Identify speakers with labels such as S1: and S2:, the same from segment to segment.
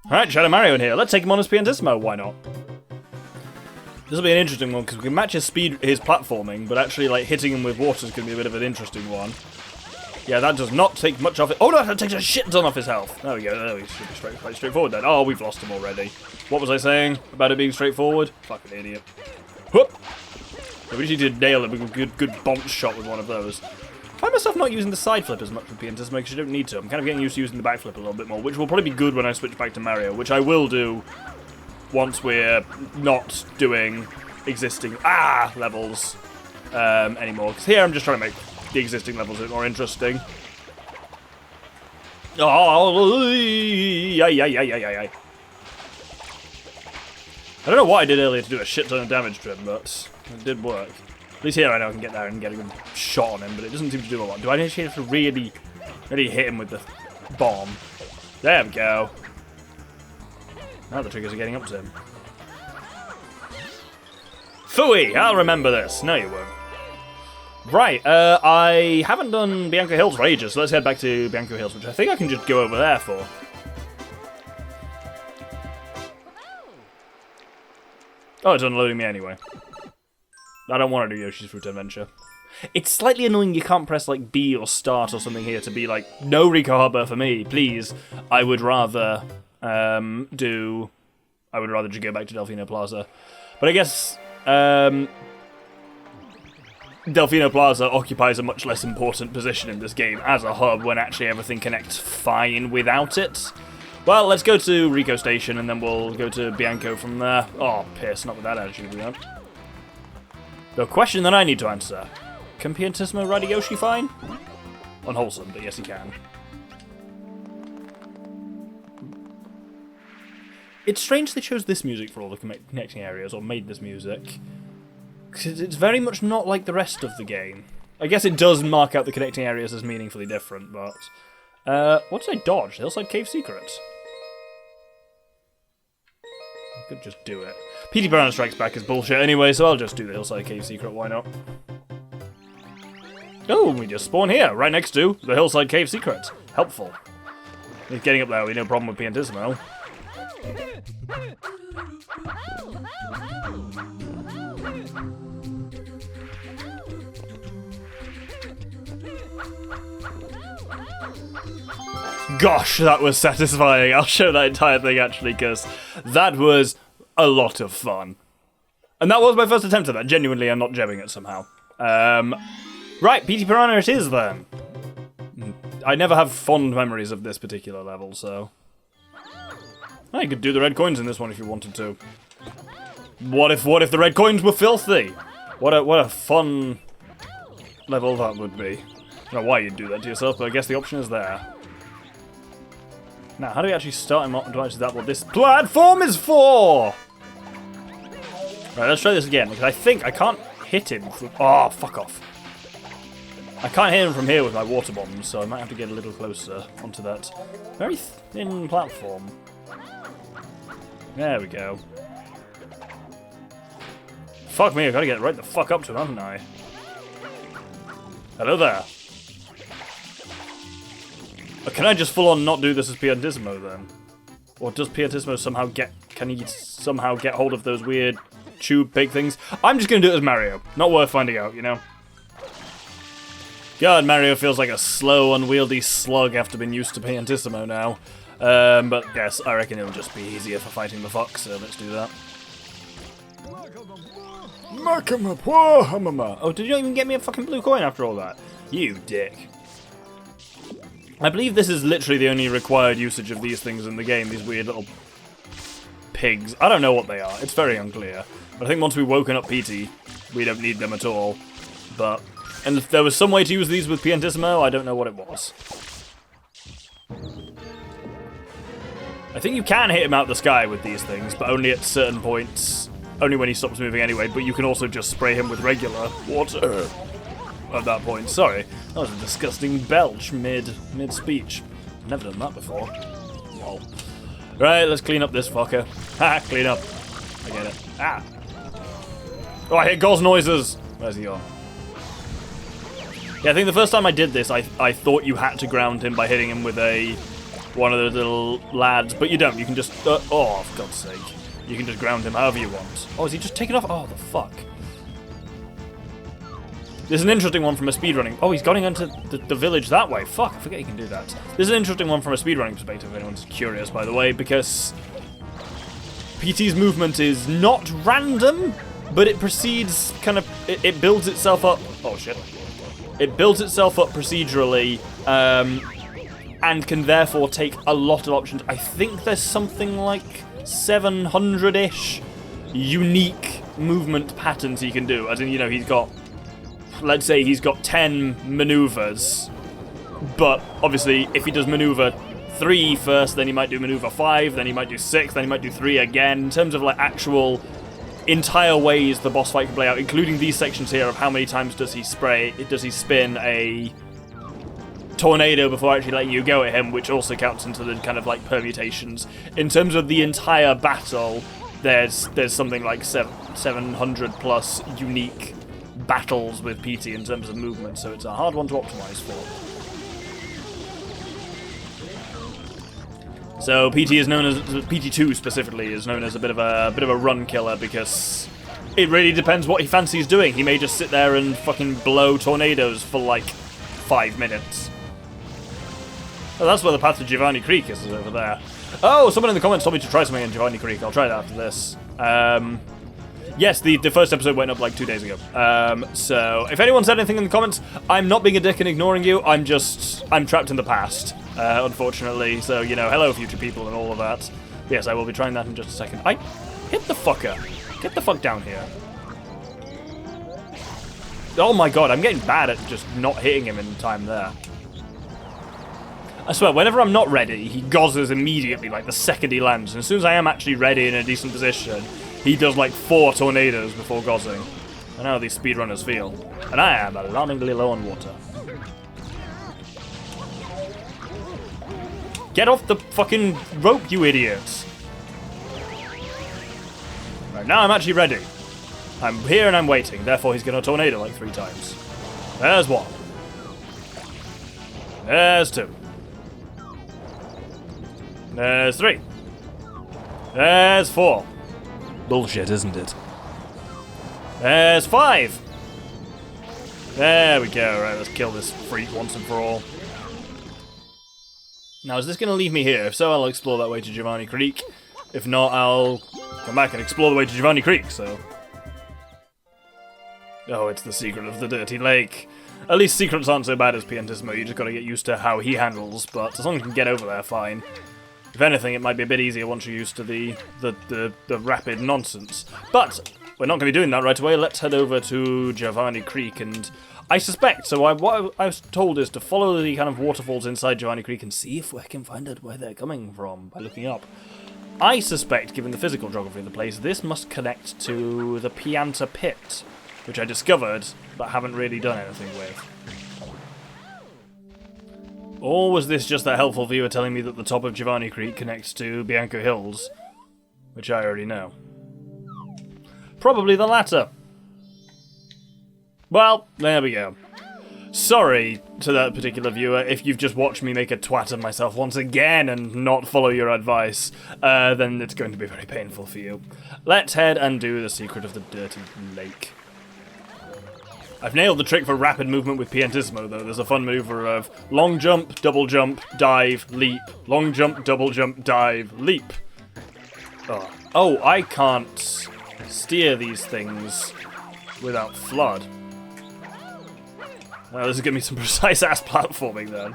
S1: Alright, Shadow Mario in here. Let's take him on as Piantissimo, why not? This will be an interesting one, because we can match his speed, his platforming, but actually, like, hitting him with water is going to be a bit of an interesting one. Yeah, that does not take much off it. Oh no, that takes a shit ton off his health. There we go, there we should be quite straightforward then. Oh, we've lost him already. What was I saying about it being straightforward? Fucking idiot. Whoop! We just need to nail him with a good bounce shot with one of those. I find myself not using the side flip as much with Piantas, because you don't need to. I'm kind of getting used to using the back flip a little bit more, which will probably be good when I switch back to Mario, which I will do once we're not doing existing levels anymore. Because here I'm just trying to make the existing levels a bit more interesting. Oh, I don't know what I did earlier to do a shit ton of damage to him, but it did work. At least here I know I can get there and get a good shot on him, but it doesn't seem to do a lot. Do I actually have to really hit him with the bomb? There we go. Now the triggers are getting up to him. Phooey! I'll remember this. No, you won't. Right, I haven't done Bianco Hills for ages, so let's head back to Bianco Hills, which I think I can just go over there for. Oh, it's unloading me anyway. I don't want to do Yoshi's Fruit Adventure. It's slightly annoying you can't press, like, B or Start or something here to be like, no Ricco Harbour for me, please. I would rather, just go back to Delfino Plaza. But I guess, Delfino Plaza occupies a much less important position in this game as a hub when actually everything connects fine without it. Well, let's go to Ricco Station and then we'll go to Bianco from there. Oh, piss, not with that attitude we have. The question that I need to answer. Can Piantissimo ride a Yoshi fine? Unwholesome, but yes he can. It's strange they chose this music for all the connecting areas, or made this music. Because it's very much not like the rest of the game. I guess it does mark out the connecting areas as meaningfully different, but... what did I dodge? The Hillside Cave Secret. I could just do it. Petey Piranha Strikes Back is bullshit anyway, so I'll just do the Hillside Cave Secret, why not? Oh, we just spawn here, right next to the Hillside Cave Secret. Helpful. Getting up there, we no problem with Piantissimo. Gosh, that was satisfying. I'll show that entire thing, actually, because that was a lot of fun. And that was my first attempt at that. Genuinely, I'm not jabbing it somehow. Right, Petey Piranha it is, then. I never have fond memories of this particular level, so... Oh, you could do the red coins in this one if you wanted to. What if the red coins were filthy? What a fun level that would be. I don't know why you'd do that to yourself, but I guess the option is there. Now, how do we actually start him up? Is that what this platform is for? Right, let's try this again, because I think I can't hit him from... Oh, fuck off. I can't hit him from here with my water bombs, so I might have to get a little closer onto that very thin platform. There we go. Fuck me, I've got to get right the fuck up to him, haven't I? Hello there. Can I just full on not do this as Piantissimo then? Or does Piantissimo somehow get... Can he somehow get hold of those weird tube pig things? I'm just going to do it as Mario. Not worth finding out, you know? God, Mario feels like a slow, unwieldy slug after being used to Piantissimo now. But yes, I reckon it'll just be easier for fighting the fox, so let's do that. Oh, did you not even get me a fucking blue coin after all that? You dick. I believe this is literally the only required usage of these things in the game, these weird little pigs. I don't know what they are, it's very unclear. But I think once we've woken up Petey, we don't need them at all. And if there was some way to use these with Piantissimo, I don't know what it was. I think you can hit him out the sky with these things, but only at certain points. Only when he stops moving anyway, but you can also just spray him with regular water at that point. Sorry, that was a disgusting belch mid-speech. Never done that before. Lol. Right, let's clean up this fucker. Ha, clean up. I get it. Ah. Oh, I hear gauze noises. Where's he on? Yeah, I think the first time I did this, I thought you had to ground him by hitting him with a one of those little lads, but you don't. You can just, oh, for God's sake. You can just ground him however you want. Oh, is he just taking off? Oh, the fuck. There's an interesting one from a speedrunning. Oh, he's going into the village that way. Fuck, I forget you can do that. There's an interesting one from a speedrunning perspective, if anyone's curious, by the way, because Petey's movement is not random, but it proceeds kind of, it builds itself up. Oh, shit. It builds itself up procedurally, and can therefore take a lot of options. I think there's something like 700-ish unique movement patterns he can do. As in, you know, he's got, let's say he's got 10 maneuvers, but obviously if he does maneuver 3 first, then he might do maneuver 5, then he might do 6, then he might do 3 again. In terms of like actual entire ways the boss fight can play out, including these sections here of how many times does he spin a tornado before actually letting you go at him, which also counts into the kind of like permutations. In terms of the entire battle, there's something like 700 plus unique battles with Petey in terms of movement, so it's a hard one to optimize for. So Petey is known as PT2 specifically is known as a bit of a run killer because it really depends what he fancies doing. He may just sit there and fucking blow tornadoes for like 5 minutes. Oh, that's where the path to Giovane Creek is over there. Oh, someone in the comments told me to try something in Giovane Creek. I'll try that after this. Yes, the first episode went up like 2 days ago. So if anyone said anything in the comments, I'm not being a dick and ignoring you. I'm trapped in the past, unfortunately. So, you know, hello future people and all of that. Yes, I will be trying that in just a second. Hit the fucker. Get the fuck down here. Oh my god, I'm getting bad at just not hitting him in time there. I swear, whenever I'm not ready, he gozzes immediately, like the second he lands. And as soon as I am actually ready in a decent position, he does like 4 tornadoes before gozzing. I know how these speedrunners feel. And I am alarmingly low on water. Get off the fucking rope, you idiots! Right, now I'm actually ready. I'm here and I'm waiting, therefore he's gonna tornado like 3 times. There's 1. There's 2. There's 3. There's 4. Bullshit, isn't it? There's 5. There we go. Right, let's kill this freak once and for all. Now, is this going to leave me here? If so, I'll explore that way to Giovane Creek. If not, I'll come back and explore the way to Giovane Creek, so... Oh, it's the secret of the dirty lake. At least secrets aren't so bad as Piantissimo. You just got to get used to how he handles, but as long as you can get over there, fine. If anything, it might be a bit easier once you're used to the rapid nonsense. But we're not going to be doing that right away. Let's head over to Giovane Creek, and I suspect, so what I was told is to follow the kind of waterfalls inside Giovane Creek and see if I can find out where they're coming from by looking up. I suspect, given the physical geography of the place, this must connect to the Pianta pit, which I discovered, but haven't really done anything with. Or was this just that helpful viewer telling me that the top of Giovane Creek connects to Bianco Hills, which I already know? Probably the latter. Well, there we go. Sorry to that particular viewer if you've just watched me make a twat of myself once again and not follow your advice, then it's going to be very painful for you. Let's head and do the secret of the dirty lake. I've nailed the trick for rapid movement with Piantissimo, though. There's a fun maneuver of long jump, dive, leap. Long jump, double jump, dive, leap. Oh, I can't steer these things without flood. Well, this is going to be some precise-ass platforming, then.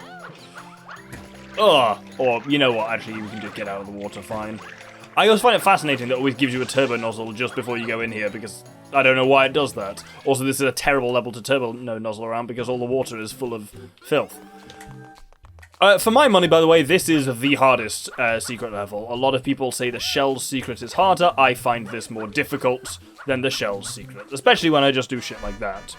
S1: Or, you know what, actually, you can just get out of the water fine. I always find it fascinating that it always gives you a turbo nozzle just before you go in here, because I don't know why it does that. Also, this is a terrible level to turbo nozzle around, because all the water is full of filth. For my money, by the way, this is the hardest secret level. A lot of people say the Shell's secret is harder. I find this more difficult than the Shell's secret, especially when I just do shit like that.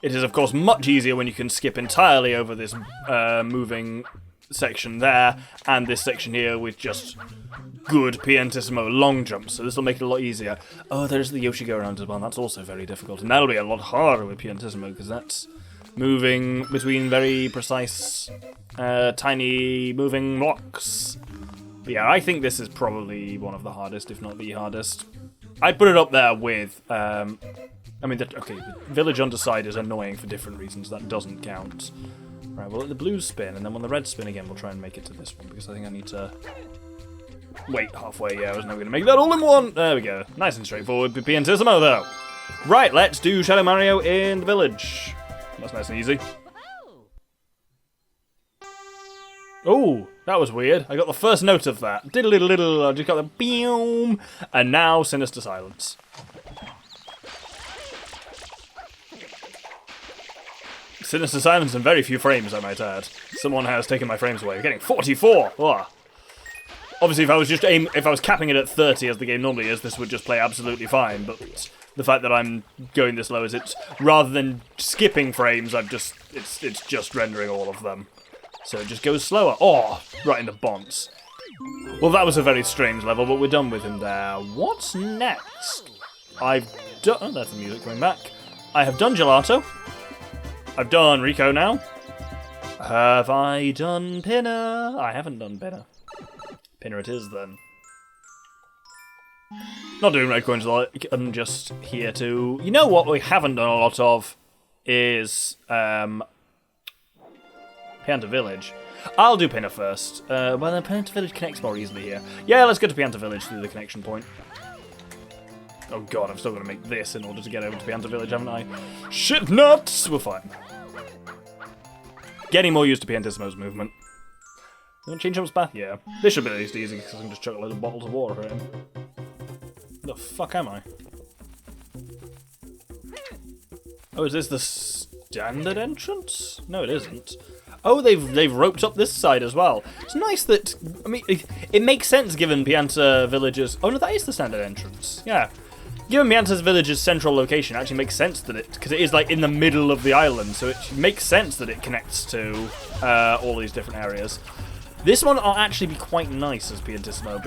S1: It is, of course, much easier when you can skip entirely over this moving section there, and this section here with just good Piantissimo long jumps, so this will make it a lot easier. Oh, there's the Yoshi-Go-Round as well, that's also very difficult, and that'll be a lot harder with Piantissimo, because moving between very precise, tiny moving blocks. But yeah, I think this is probably one of the hardest, if not the hardest. I'd put it up there with, I mean, the village underside is annoying for different reasons. That doesn't count. Right, we'll let the blues spin, and then when the reds spin again, we'll try and make it to this one, because I think I need to wait halfway. Yeah, I was never going to make that all in one. There we go. Nice and straightforward. Piantissimo, though. Right, let's do Shadow Mario in the village. That's nice and easy. Oh, that was weird. I got the first note of that. Diddle-diddle-diddle. I just got the boom. And now Sinister Silence. Sinister Silence in very few frames, I might add. Someone has taken my frames away. We're getting 44. Ugh. Obviously, if I was capping it at 30 as the game normally is, this would just play absolutely fine. But the fact that I'm going this low is it's rather than skipping frames, it's just rendering all of them. So it just goes slower. Oh, right into bonds. Well, that was a very strange level, but we're done with him there. What's next? I've done... Oh, there's the music coming back. I have done Gelato. I've done Ricco now. Have I done Pinna? I haven't done Pinna. Pinna it is, then. Not doing Red Coins a lot. I'm just here to... You know what we haven't done a lot of is... Pianta Village. I'll do Pinna first. Well, then Pianta Village connects more easily here. Yeah, let's go to Pianta Village through the connection point. Oh god, I'm still going to make this in order to get over to Pianta Village, haven't I? Shit nuts! We're fine. Getting more used to Piantissimo's movement. You want to change Chomp's path? Yeah. This should be at least easy, because I can just chuck a load of bottles of water at him. The fuck am I? Oh, is this the standard entrance? No, it isn't. Oh, they've roped up this side as well. It's nice that... I mean, it makes sense given Pianta Village's... Oh, no, that is the standard entrance. Yeah. Given Pianta's Village's central location, it actually makes sense that it... Because it is, like, in the middle of the island, so it makes sense that it connects to all these different areas. This one will actually be quite nice as Piantissimo,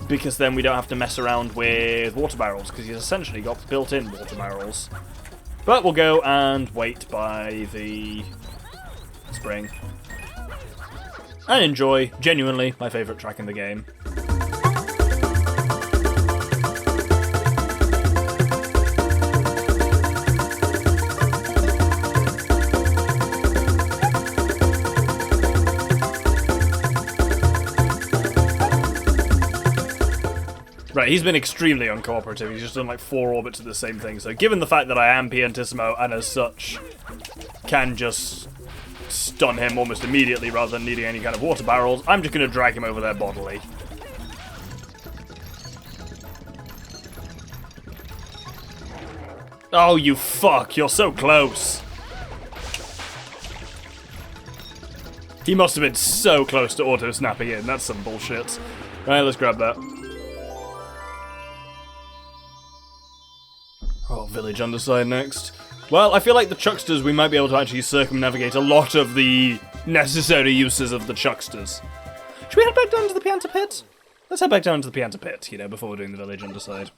S1: because then we don't have to mess around with water barrels, because he's essentially got built-in water barrels. But we'll go and wait by the spring. And enjoy, genuinely, my favourite track in the game. Right, he's been extremely uncooperative. He's just done like 4 orbits of the same thing. So given the fact that I am Piantissimo and as such can just stun him almost immediately rather than needing any kind of water barrels, I'm just going to drag him over there bodily. Oh, you fuck. You're so close. He must have been so close to auto-snapping in. That's some bullshit. Right, let's grab that. Oh, village underside next. Well, I feel like the Chucksters, we might be able to actually circumnavigate a lot of the necessary uses of the Chucksters. Should we head back down to the Pianta pit? Let's head back down to the Pianta pit, you know, before we're doing the village underside.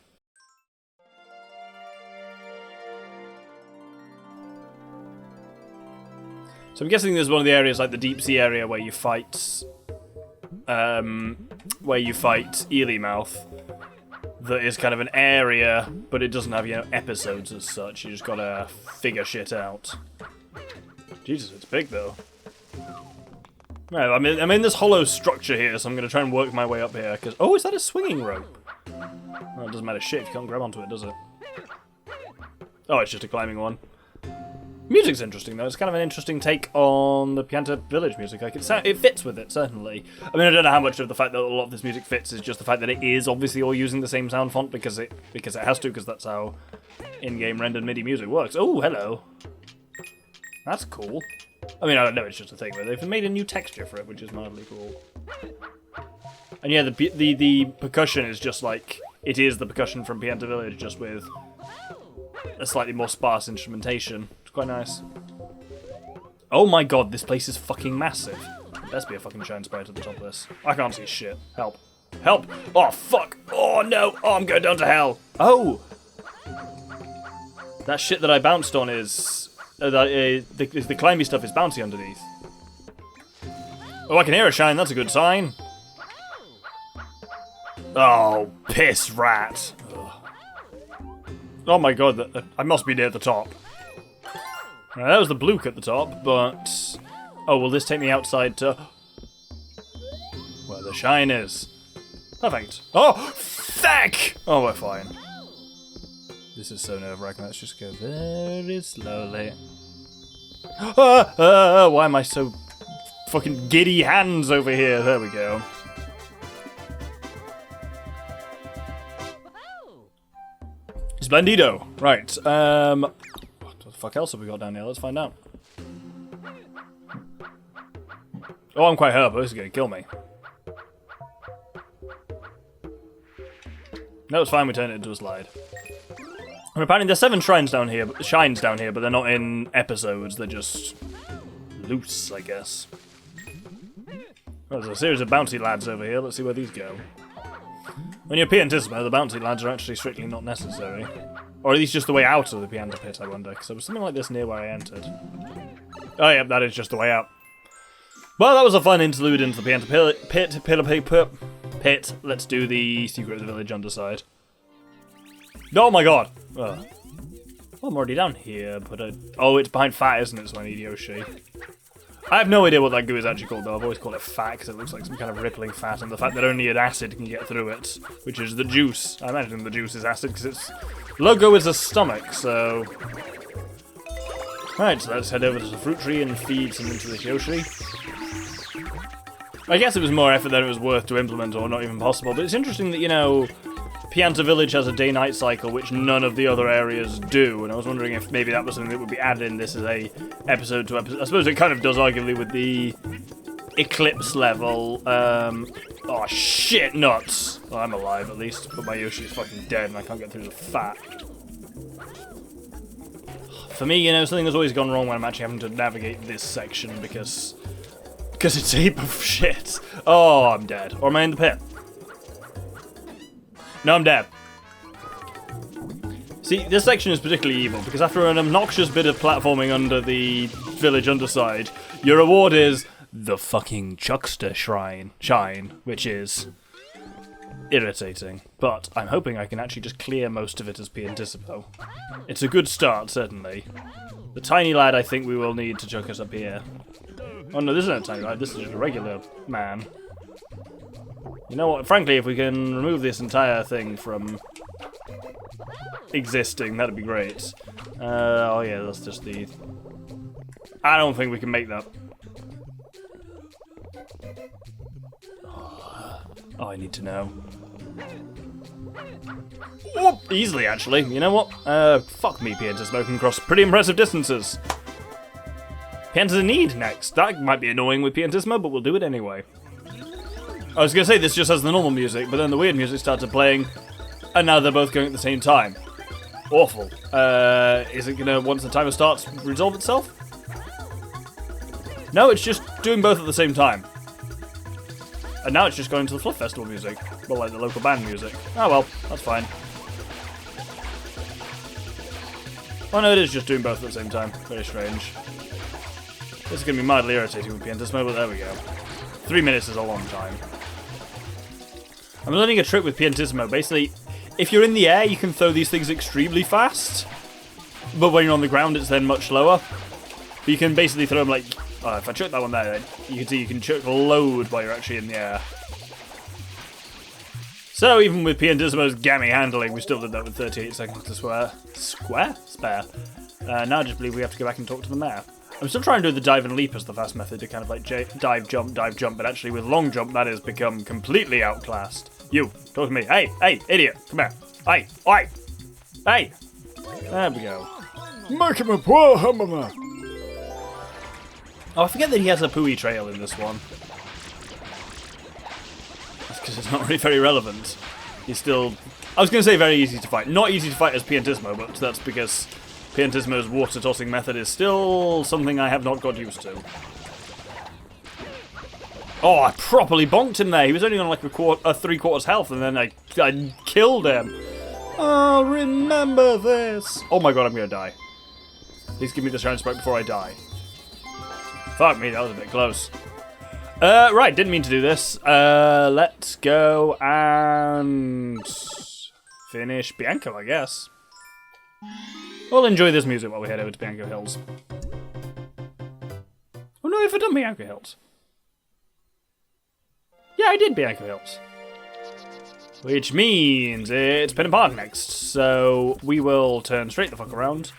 S1: So I'm guessing this is one of the areas, like the deep sea area, where you fight... Ely Mouth. That is kind of an area, but it doesn't have, you know, episodes as such. You just gotta figure shit out. Jesus, it's big though. Right, I'm in this hollow structure here, so I'm gonna try and work my way up here. Cause oh, is that a swinging rope? Well, it doesn't matter shit if you can't grab onto it, does it? Oh, it's just a climbing one. Music's interesting though. It's kind of an interesting take on the Pianta Village music. Like it fits with it, certainly. I mean, I don't know how much of the fact that a lot of this music fits is just the fact that it is obviously all using the same sound font because it has to, because that's how in-game rendered MIDI music works. Oh, hello. That's cool. I mean, I don't know, it's just a thing, but they've made a new texture for it, which is mildly cool. And yeah, the percussion is just like it is the percussion from Pianta Village, just with a slightly more sparse instrumentation. Quite nice. Oh my god, this place is fucking massive. There best be a fucking shine sprite at the top of this. I can't see shit. Help. Help! Oh, fuck! Oh, no! Oh, I'm going down to hell! Oh! That shit that I bounced on is... the climby stuff is bouncy underneath. Oh, I can hear a shine. That's a good sign. Oh, piss rat. Ugh. Oh my god, I must be near the top. Right, that was the Bluke at the top, but... Oh, will this take me outside to... where the shine is? Perfect. Oh, feck! Oh, we're fine. This is so nerve-wracking. Let's just go very slowly. Why am I so fucking giddy hands over here? There we go. Splendido. Right. What the fuck else have we got down here? Let's find out. Oh, I'm quite hurt, but this is gonna kill me. No, it's fine. We turned it into a slide. And apparently there's 7 shines down here, but they're not in episodes. They're just loose, I guess. Well, there's a series of bouncy lads over here. Let's see where these go. When you're Piantissimo, the bouncy lads are actually strictly not necessary. Or at least just the way out of the Pianta pit, I wonder. Because there was something like this near where I entered. Oh, yeah, that is just the way out. Well, that was a fun interlude into the Pianta pit. Let's do the secret of the village underside. Oh my god! Well, I'm already down here, but oh, it's behind fat, isn't it? So I need Yoshi. I have no idea what that goo is actually called, though. I've always called it fat, because it looks like some kind of rippling fat, and the fact that only an acid can get through it, which is the juice. I imagine the juice is acid, because its logo is a stomach, so... Right, so let's head over to the fruit tree and feed some into this Yoshi. I guess it was more effort than it was worth to implement, or not even possible, but it's interesting that, you know, Pianta Village has a day-night cycle, which none of the other areas do, and I was wondering if maybe that was something that would be added in this as a episode to episode. I suppose it kind of does, arguably, with the Eclipse level. Oh, shit nuts! Well, I'm alive, at least, but my Yoshi is fucking dead, and I can't get through the fat. For me, you know, something has always gone wrong when I'm actually having to navigate this section, because it's a heap of shit. Oh, I'm dead. Or am I in the pit? No, I'm dead. See, this section is particularly evil, because after an obnoxious bit of platforming under the village underside, your reward is the fucking Chuckster shine, which is irritating. But I'm hoping I can actually just clear most of it as Piantissimo. It's a good start, certainly. The tiny lad I think we will need to chuck us up here. Oh no, this isn't a tiny lad, this is just a regular man. You know what, frankly, if we can remove this entire thing from existing, that'd be great. Oh yeah, that's just the... I don't think we can make that. Oh, I need to know. Oh, easily, actually. You know what? Fuck me, Piantas can cross pretty impressive distances. Piantas in need next. That might be annoying with Piantismo, but we'll do it anyway. I was going to say this just has the normal music, but then the weird music started playing, and now they're both going at the same time. Awful. Is it going to, once the timer starts, resolve itself? No, it's just doing both at the same time. And now it's just going to the Fluff Festival music. Well, like the local band music. Oh well, that's fine. Oh no, it is just doing both at the same time. Very strange. This is going to be mildly irritating with Piantismo, but there we go. 3 minutes is a long time. I'm learning a trick with Piantissimo. Basically, if you're in the air, you can throw these things extremely fast. But when you're on the ground, it's then much slower. But you can basically throw them like... Oh, if I chuck that one there, then you can see you can chuck a load while you're actually in the air. So even with Piantissimo's gammy handling, we still did that with 38 seconds to spare. Now I just believe we have to go back and talk to the mayor. I'm still trying to do the dive and leap as the fast method to kind of like dive, jump, but actually with long jump that has become completely outclassed. You, talk to me. Hey, idiot, come here. Hey, oi, hey. There we go. Make him a poor hammer. Oh, I forget that he has a Pooey trail in this one. That's because it's not really very relevant. He's still... I was going to say very easy to fight. Not easy to fight as Piantissimo, but that's because Piantissimo's water-tossing method is still something I have not got used to. Oh, I properly bonked him there. He was only on like a 3/4 health, and then I killed him. I'll remember this. Oh my god, I'm gonna die. Please give me the shine sprite before I die. Fuck me, that was a bit close. Right, didn't mean to do this. Let's go and finish Bianco, I guess. We'll enjoy this music while we head over to Bianco Hills. Oh no, have I done Bianco Hills? Yeah, I did Bianco Hills. Which means it's Pinna Park next. So we will turn straight the fuck around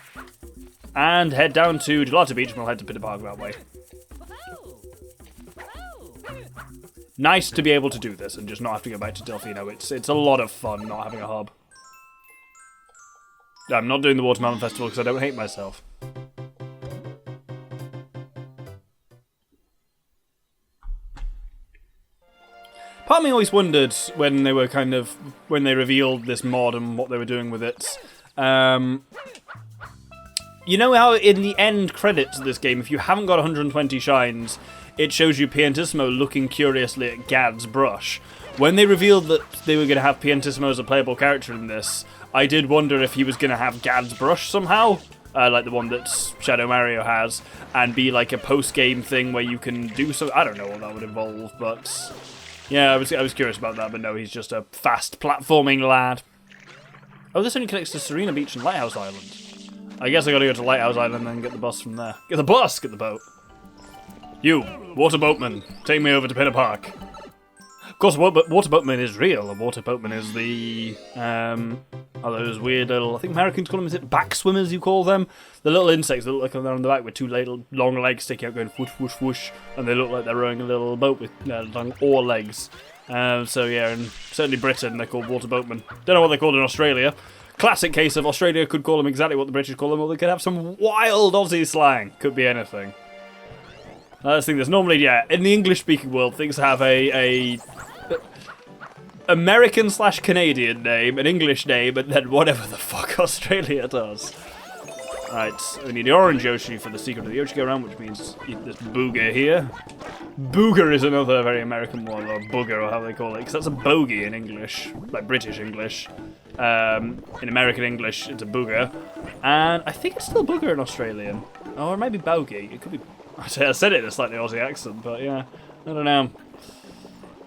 S1: and head down to Gelato Beach and we'll head to Pinna Park that way. Nice to be able to do this and just not have to go back to Delfino. It's a lot of fun not having a hub. I'm not doing the Watermelon Festival because I don't hate myself. Part of me always wondered when they revealed this mod and what they were doing with it. You know how in the end credits of this game, if you haven't got 120 shines, it shows you Piantissimo looking curiously at Gad's brush. When they revealed that they were going to have Piantissimo as a playable character in this, I did wonder if he was going to have Gad's brush somehow, like the one that Shadow Mario has, and be like a post-game thing where you can do so. I don't know what that would involve, but yeah, I was curious about that. But no, he's just a fast platforming lad. Oh, this only connects to Serena Beach and Lighthouse Island. I guess I got to go to Lighthouse Island and then get the bus from there. Get the bus, get the boat. You, water boatman, take me over to Pinna Park. Of course, water boatman is real. A water boatman is the, those weird little, I think Americans call them, is it back swimmers you call them? The little insects that look like they're on the back with two little long legs sticking out going whoosh, whoosh, whoosh, and they look like they're rowing a little boat with long oar legs. So yeah, and certainly Britain, they're called water boatmen. Don't know what they're called in Australia. Classic case of Australia could call them exactly what the British call them, or they could have some wild Aussie slang. Could be anything. Let's think. There's normally, yeah, in the English-speaking world, things have a American/Canadian name, an English name, and then whatever the fuck Australia does. Right, we need the orange Yoshi for the secret of the Yoshi-Go-Round, which means this booger here. Booger is another very American one, or booger, or how they call it, because that's a bogey in English, like British English. In American English, it's a booger. And I think it's still booger in Australian. Or it might be bogey. It could be... I said it in a slightly Aussie accent, but yeah, I don't know.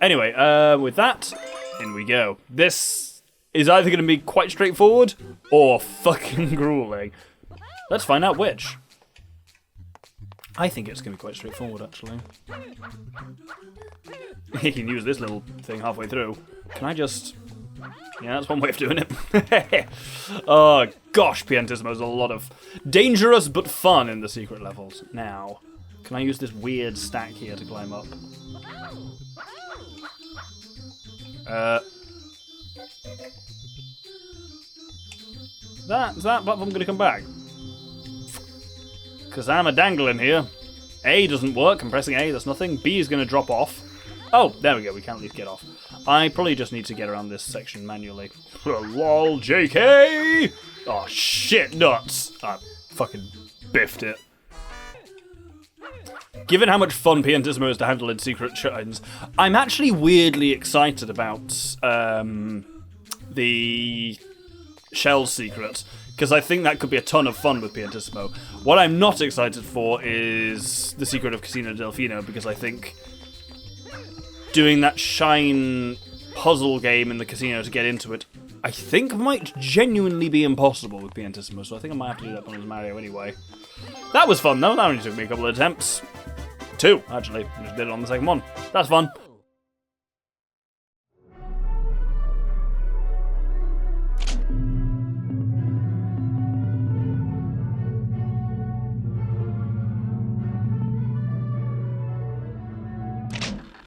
S1: Anyway, with that, in we go. This is either going to be quite straightforward, or fucking grueling. Let's find out which. I think it's going to be quite straightforward, actually. You can use this little thing halfway through. Can I just... Yeah, that's one way of doing it. Oh, gosh, Piantissimo's a lot of dangerous but fun in the secret levels. Now, can I use this weird stack here to climb up? Is that platform going to come back? Because I'm a-dangling here. A doesn't work. I'm pressing A, that's nothing. B is going to drop off. Oh, there we go. We can at least get off. I probably just need to get around this section manually. Lol, JK! Oh, shit, nuts. I fucking biffed it. Given how much fun Piantissimo is to handle in secret shines, I'm actually weirdly excited about the Shell secret, because I think that could be a ton of fun with Piantissimo. What I'm not excited for is the secret of Casino Delfino, because I think doing that shine puzzle game in the casino to get into it, I think might genuinely be impossible with Piantissimo, so I think I might have to do that one as Mario anyway. That was fun though, that only took me a couple of attempts. 2, actually. I just did it on the second one. That's fun.